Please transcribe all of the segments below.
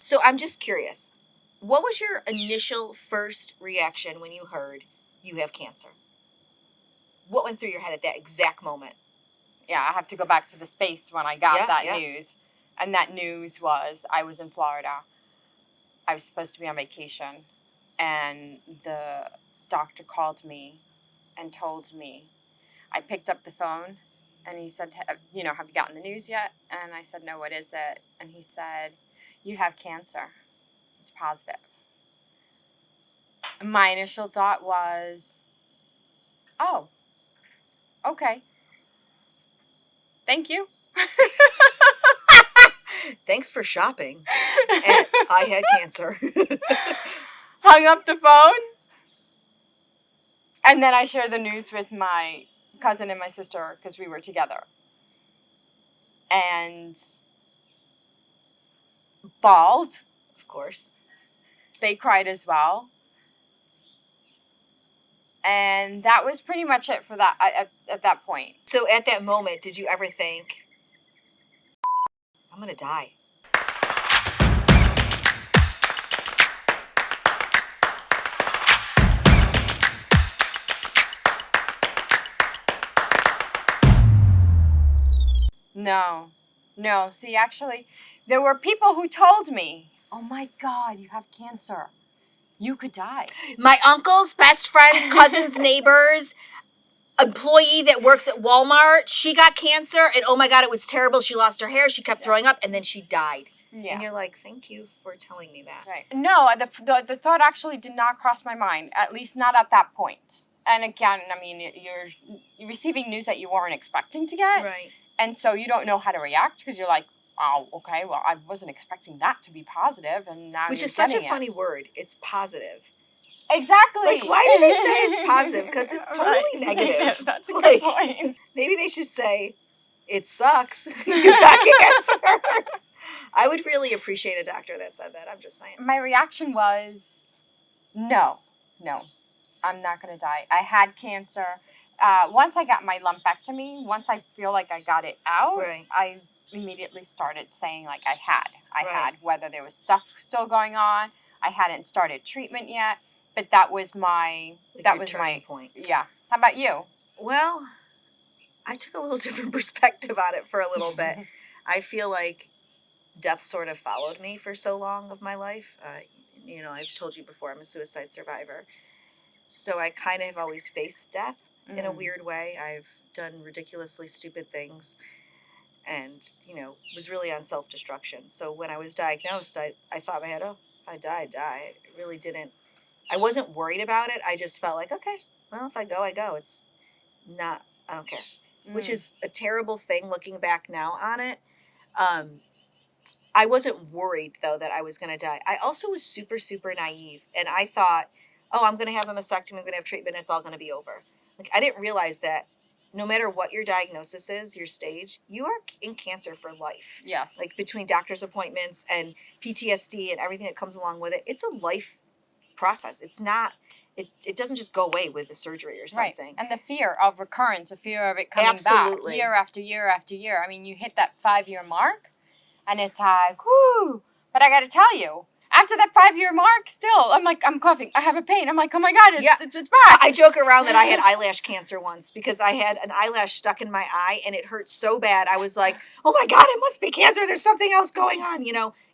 So I'm just curious. What was your initial first reaction when you heard you have cancer? What went through your head at that exact moment? Yeah, I have to go back to the space when I got that news. And that news was I was in Florida. I was supposed to be on vacation. And the doctor called me and told me. I picked up the phone and he said, have you gotten the news yet? And I said, no, what is it? And he said, you have cancer. It's positive. My initial thought was, oh, okay. Thank you. Thanks for shopping. And I had cancer. Hung up the phone. And then I shared the news with my cousin and my sister because we were together. And bawled. Of course. They cried as well. And that was pretty much it for that at that point. So at that moment, did you ever think, I'm going to die? No. See, actually, there were people who told me, oh my God, you have cancer. You could die. My uncle's best friends, cousins, neighbors, employee that works at Walmart, she got cancer, and oh my God, it was terrible. She lost her hair, she kept throwing up, and then she died. Yeah. And you're like, thank you for telling me that. Right. No, the thought actually did not cross my mind, at least not at that point. And again, I mean, you're receiving news that you weren't expecting to get. Right. And so you don't know how to react because you're like, oh, okay, well, I wasn't expecting that to be positive, and now Which is such a funny word. It's positive. Exactly. Like, why do they say it's positive? Because it's totally negative. That's a good point. Maybe they should say, it sucks. You got cancer. I would really appreciate a doctor that said that. I'm just saying. My reaction was, no, I'm not going to die. I had cancer. Once I got my lumpectomy, once I feel like I got it out, right. I immediately started saying like I had, whether there was stuff still going on. I hadn't started treatment yet, but that was my, point. Yeah. How about you? Well, I took a little different perspective on it for a little bit. I feel like death sort of followed me for so long of my life. I've told you before, I'm a suicide survivor. So I kind of have always faced death in a weird way. I've done ridiculously stupid things and, was really on self-destruction. So when I was diagnosed, I thought in my head, oh, if I die, I die. I really didn't. I wasn't worried about it. I just felt like, okay, well, if I go, I go. It's not, I don't care. Which is a terrible thing looking back now on it. I wasn't worried, though, that I was going to die. I also was super, super naive. And I thought, oh, I'm going to have a mastectomy, I'm going to have treatment, it's all going to be over. Like, I didn't realize that no matter what your diagnosis is, your stage, you are in cancer for life. Yes. Like, between doctor's appointments and PTSD and everything that comes along with it, it's a life process. It's not, it doesn't just go away with the surgery or something. Right. And the fear of recurrence, the fear of it coming back year after year after year. I mean, you hit that 5-year mark, and it's like, whoo. But I got to tell you, after that 5-year mark, still, I'm like, I'm coughing. I have a pain. I'm like, oh my God, it's back. I joke around that I had eyelash cancer once because I had an eyelash stuck in my eye and it hurt so bad. I was like, oh my God, it must be cancer. There's something else going on.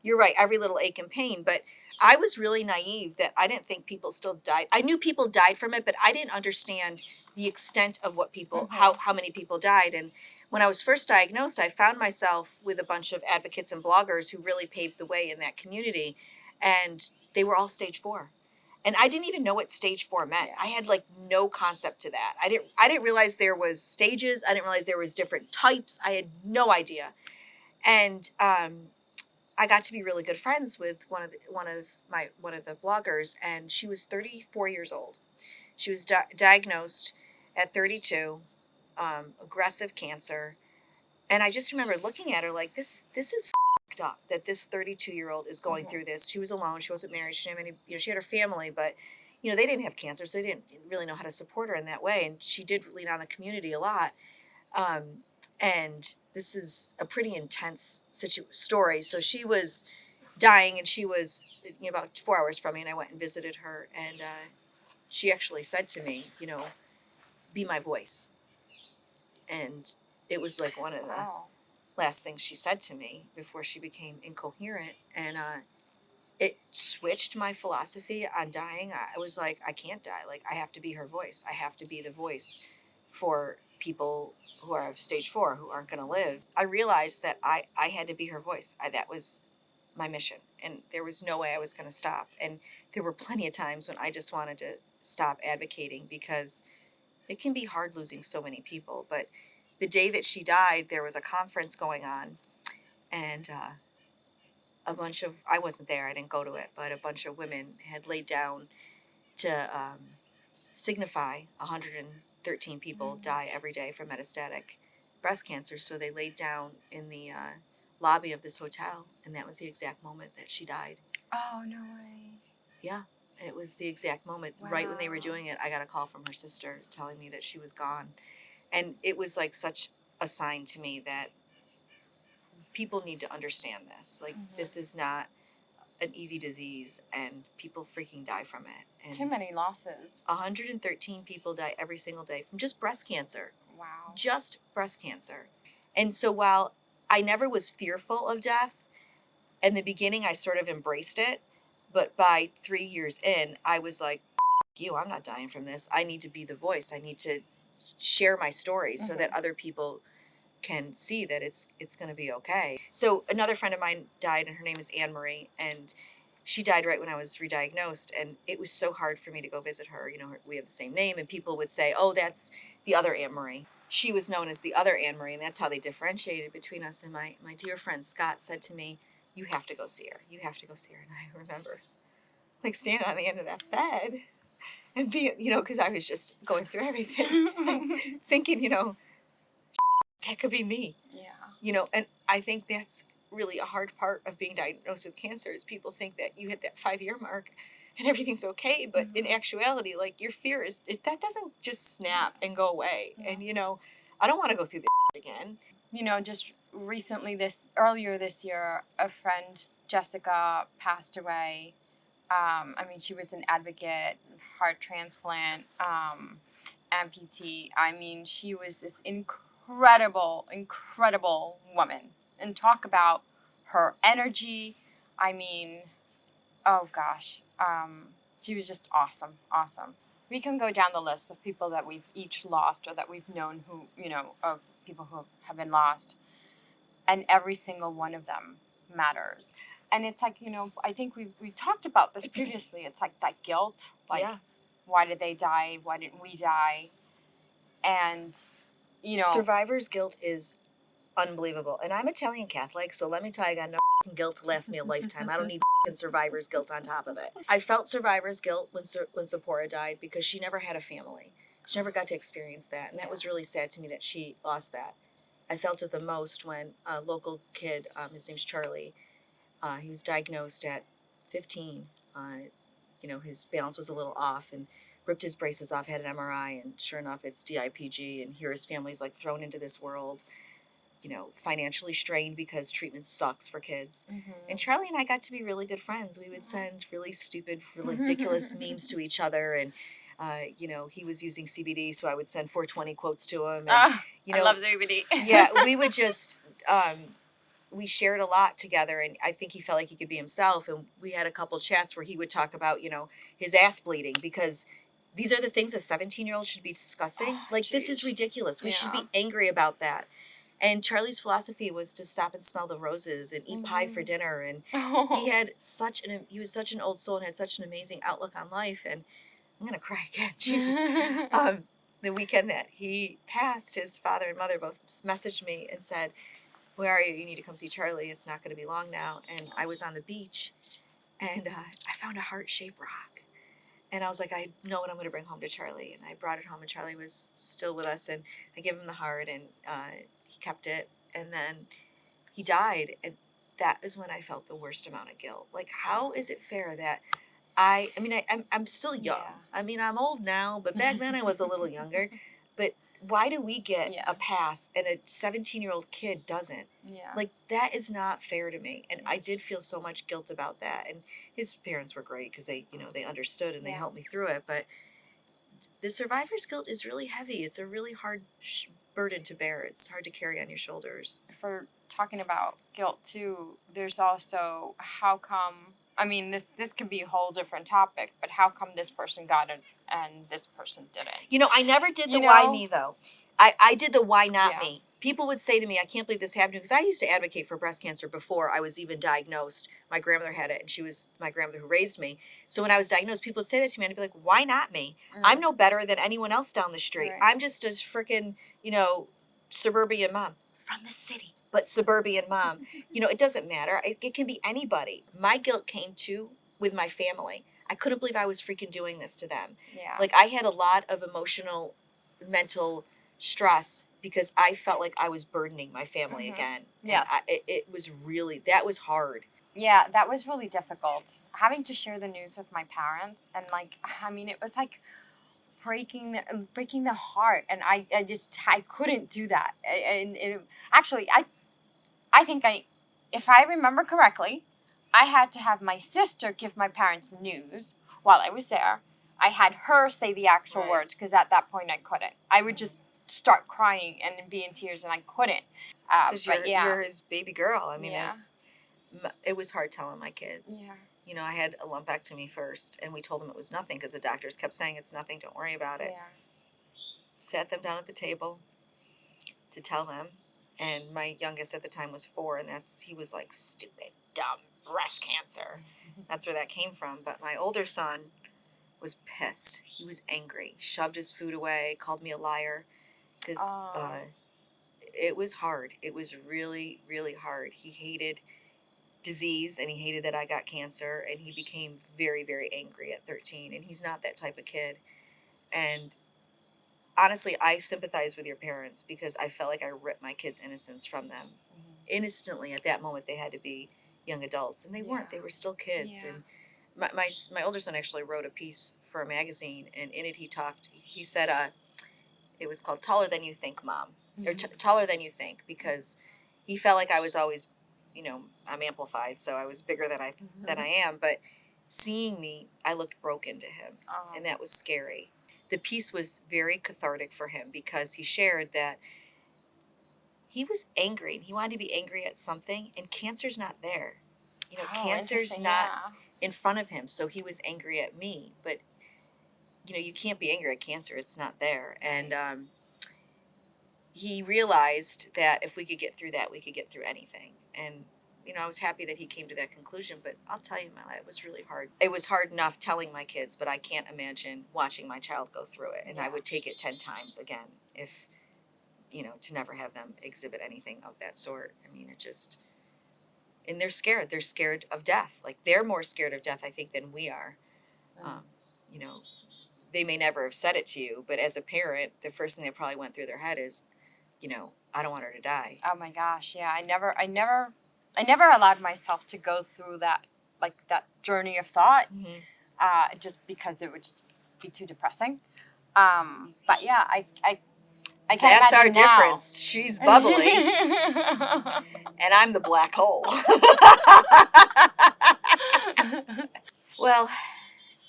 You're right. Every little ache and pain. But I was really naive that I didn't think people still died. I knew people died from it, but I didn't understand the extent of what people, how many people died. And when I was first diagnosed, I found myself with a bunch of advocates and bloggers who really paved the way in that community. And they were all stage 4. And I didn't even know what stage 4 meant. I had no concept to that. I didn't realize there was stages. I didn't realize there was different types. I had no idea. And I got to be really good friends with one of the bloggers, and she was 34 years old. She was diagnosed at 32, aggressive cancer. And I just remember looking at her like, this is f***ed up that this 32-year-old is going through this. She was alone. She wasn't married. She didn't have any, she had her family, but, they didn't have cancer, so they didn't really know how to support her in that way. And she did lean on the community a lot. And this is a pretty intense story. So she was dying, and she was about 4 hours from me, and I went and visited her, and she actually said to me, be my voice. And it was like one of the Wow. last things she said to me before she became incoherent. And it switched my philosophy on dying. I was like, I can't die. Like, I have to be her voice. I have to be the voice for people who are of stage 4 who aren't going to live. I realized that I had to be her voice. That was my mission. And there was no way I was going to stop. And there were plenty of times when I just wanted to stop advocating, because it can be hard losing so many people. But the day that she died, there was a conference going on, and a bunch of, I wasn't there, I didn't go to it, but a bunch of women had laid down to signify 113 people die every day from metastatic breast cancer. So they laid down in the lobby of this hotel, and that was the exact moment that she died. Oh, no way. Yeah, it was the exact moment. Wow. Right when they were doing it, I got a call from her sister telling me that she was gone. And it was like such a sign to me that people need to understand this. Like, this is not an easy disease, and people freaking die from it. And too many losses. 113 people die every single day from just breast cancer. Wow. Just breast cancer. And so while I never was fearful of death, in the beginning I sort of embraced it, but by 3 years in, I was like, you, I'm not dying from this. I need to be the voice. I need to share my story so that other people can see that it's going to be okay. So another friend of mine died, and her name is AnnMarie, and she died right when I was re-diagnosed, and it was so hard for me to go visit her. We have the same name, and people would say, oh, that's the other AnnMarie. She was known as the other AnnMarie, and that's how they differentiated between us. And my dear friend Scott said to me, you have to go see her. You have to go see her. And I remember like standing on the end of that bed and being, because I was just going through everything, thinking, that could be me. Yeah. And I think that's really a hard part of being diagnosed with cancer, is people think that you hit that 5-year mark and everything's okay. But in actuality, like, your fear that doesn't just snap and go away. And, I don't want to go through this again. Just recently, earlier this year, a friend, Jessica, passed away. She was an advocate, heart transplant, amputee. She was this incredible woman. And talk about her energy. Oh gosh. She was just awesome. We can go down the list of people that we've each lost, or that we've known who, of people who have been lost. And every single one of them matters. And it's like, I think we talked about this previously. It's like that guilt. Like, yeah. Why did they die? Why didn't we die? And, survivor's guilt is unbelievable. And I'm Italian Catholic, so let me tell you, I got no guilt to last me a lifetime. I don't need survivor's guilt on top of it. I felt survivor's guilt when Sephora died, because she never had a family. She never got to experience that, and that was really sad to me that she lost that. I felt it the most when a local kid, his name's Charlie, he was diagnosed at 15. His balance was a little off, and ripped his braces off, had an MRI, and sure enough, it's DIPG, and here his family's like thrown into this world, financially strained because treatment sucks for kids. And Charlie and I got to be really good friends. We would send really stupid, ridiculous memes to each other, and he was using CBD, so I would send 420 quotes to him. And, I love CBD. Yeah, we would just, we shared a lot together, and I think he felt like he could be himself. And we had a couple chats where he would talk about, his ass bleeding, because these are the things a 17-year-old should be discussing. This is ridiculous. We should be angry about that. And Charlie's philosophy was to stop and smell the roses and eat pie for dinner. And he was such an old soul and had such an amazing outlook on life. And I'm going to cry again. Jesus. The weekend that he passed, his father and mother both messaged me and said, where are you? You need to come see Charlie. It's not going to be long now. And I was on the beach, and I found a heart-shaped rock. And I was like, I know what I'm going to bring home to Charlie. And I brought it home, and Charlie was still with us. And I gave him the heart, and he kept it. And then he died. And that is when I felt the worst amount of guilt. Like, how is it fair that I'm still young. Yeah. I'm old now, but back then I was a little younger. But why do we get Yeah. a pass and a 17-year-old kid doesn't? Yeah. Like, that is not fair to me. And I did feel so much guilt about that. And his parents were great because they, you know, they understood and they Yeah. helped me through it. But the survivor's guilt is really heavy. It's a really hard burden to bear. It's hard to carry on your shoulders. For talking about guilt too, there's also how come, I mean, this could be a whole different topic, but how come this person got it and this person didn't? You know, I never did the You why know? me, though. I did the why not Yeah. me. People would say to me, I can't believe this happened, because I used to advocate for breast cancer before I was even diagnosed. My grandmother had it, and she was my grandmother who raised me. So when I was diagnosed, people would say that to me, and I'd be like, why not me? I'm no better than anyone else down the street. Right. I'm just a freaking, you know, suburban mom from the city, but suburban mom. You know, it doesn't matter. It can be anybody. My guilt came too with my family. I couldn't believe I was freaking doing this to them. Yeah. Like, I had a lot of emotional, mental stress because I felt like I was burdening my family again. Yes. And it was really, that was hard. Yeah, that was really difficult. Having to share the news with my parents, and like, I mean, it was like breaking the heart, and I couldn't do that. Actually, I think if I remember correctly, I had to have my sister give my parents the news while I was there. I had her say the actual Right. words, because at that point I couldn't. I would just start crying and be in tears, and I couldn't. Because But yeah, you're his baby girl. I mean, Yeah. it was hard telling my kids. yeah, You know, I had a lumpectomy first, and we told them it was nothing because the doctors kept saying it's nothing, don't worry about it. yeah. Sat them down at the table to tell them, and my youngest at the time was 4, and he was like, stupid, dumb, breast cancer. That's where that came from. But my older son was pissed. He was angry, shoved his food away, called me a liar, because it was hard. It was really, really hard. He hated disease, and he hated that I got cancer, and he became very, very angry at 13, and he's not that type of kid. And honestly, I sympathize with your parents, because I felt like I ripped my kids' innocence from them. Instantly, at that moment, they had to be young adults, and they weren't. They were still kids. Yeah. And my older son actually wrote a piece for a magazine, and in it he said, it was called Taller Than You Think, Mom, or Taller Than You Think, because he felt like I was always, you know, I'm amplified, so I was bigger than I am, but seeing me, I looked broken to him, and that was scary. The piece was very cathartic for him, because he shared that he was angry, and he wanted to be angry at something, and cancer's not there. You know, cancer's not in front of him, so he was angry at me. But, you know, you can't be angry at cancer. It's not there. And he realized that if we could get through that, we could get through anything. And, you know, I was happy that he came to that conclusion. But I'll tell you, Mailet, it was really hard. It was hard enough telling my kids, but I can't imagine watching my child go through it. And I would take it 10 times again if, you know, to never have them exhibit anything of that sort. I mean, it just... And they're scared. They're scared of death. Like, they're more scared of death, I think, than we are. You know, they may never have said it to you, but as a parent, the first thing that probably went through their head is, you know, I don't want her to die. Oh my gosh, yeah. I never allowed myself to go through that, like, that journey of thought, just because it would just be too depressing. But yeah, I can't That's our imagine now. difference. She's bubbly, and I'm the black hole. Well,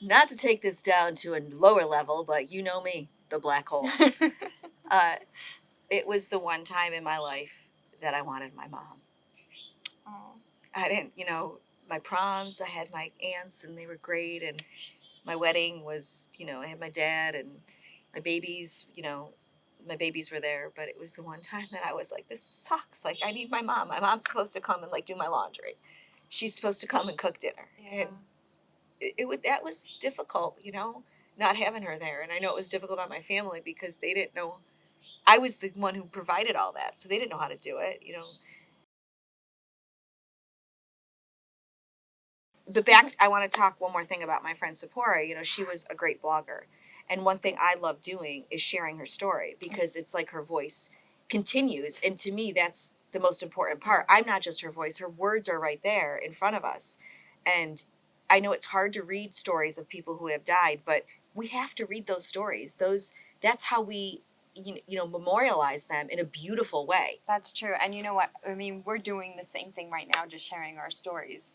not to take this down to a lower level, but you know me, the black hole. It was the one time in my life that I wanted my mom. Oh. I didn't, you know, my proms, I had my aunts, and they were great, and my wedding was, you know, I had my dad, and my babies, you know, my babies were there, but it was the one time that I was like, this sucks. Like, I need my mom. My mom's supposed to come and, like, do my laundry. She's supposed to come and cook dinner. Yeah. And that was difficult, you know, not having her there. And I know it was difficult on my family, because they didn't know. I was the one who provided all that, so they didn't know how to do it, you know. But back, I want to talk one more thing about my friend Sephora. You know, she was a great blogger. And one thing I love doing is sharing her story, because it's like her voice continues. And to me, that's the most important part. I'm not just her voice. Her words are right there in front of us. And I know it's hard to read stories of people who have died, but we have to read those stories. That's how we memorialize them in a beautiful way. That's true. And you know what? I mean, we're doing the same thing right now, just sharing our stories.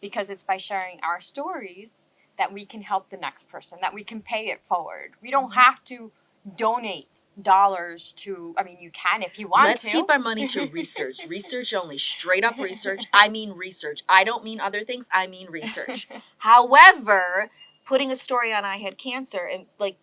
Because it's by sharing our stories that we can help the next person, that we can pay it forward. We don't have to donate dollars to, I mean, you can if you want to. Let's keep our money to research. Research only. Straight up research. I mean research. I don't mean other things. I mean research. However, putting a story on I Had Cancer, and like,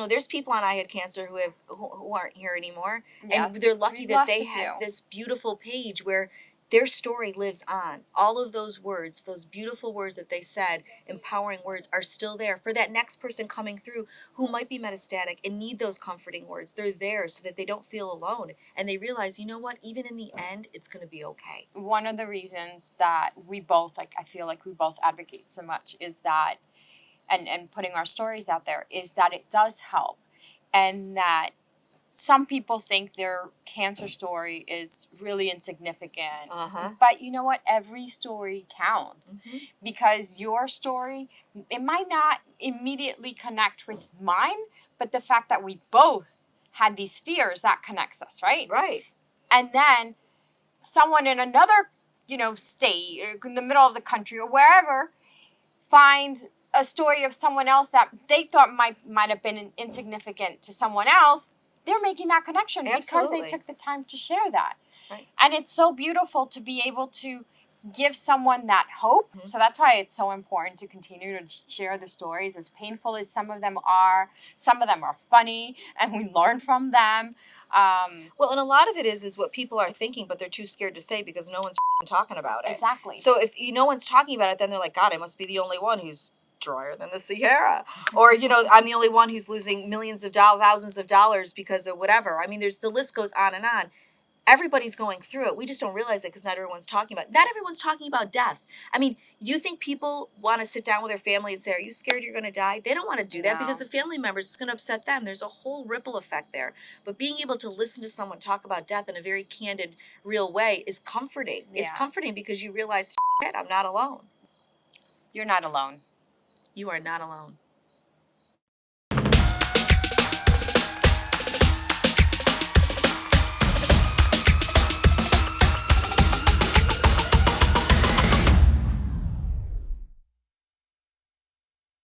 there's people on I Had Cancer who aren't here anymore. Yes. And they're lucky that they have this beautiful page where their story lives on. All of those words, those beautiful words that they said, empowering words, are still there for that next person coming through who might be metastatic and need those comforting words. They're there so that they don't feel alone. And they realize, you know what, even in the end, it's going to be okay. One of the reasons that we both, I feel like we both advocate so much is that, and putting our stories out there, is that it does help. And that some people think their cancer story is really insignificant. But you know what? Every story counts. Because your story, it might not immediately connect with mine, but the fact that we both had these fears, that connects us, right? Right. And then someone in another, state, or in the middle of the country or wherever, finds a story of someone else that they thought might have been insignificant to someone else. They're making that connection. Absolutely. Because they took the time to share that. Right. And it's so beautiful to be able to give someone that hope. So that's why it's so important to continue to share the stories. As painful as some of them are funny, and we learn from them. Well, and a lot of it is what people are thinking, but they're too scared to say because no one's talking about it. Exactly. So if no one's talking about it, then they're like, God, I must be the only one who's drier than the Sahara. Or, I'm the only one who's losing millions of dollars, thousands of dollars because of whatever. I mean, the list goes on and on. Everybody's going through it. We just don't realize it because not everyone's talking about it. Not everyone's talking about death. I mean, you think people want to sit down with their family and say, are you scared you're going to die? They don't want to do that because the family members, it's going to upset them. There's a whole ripple effect there. But being able to listen to someone talk about death in a very candid, real way is comforting. Yeah. It's comforting because you realize, I'm not alone. You're not alone. You are not alone.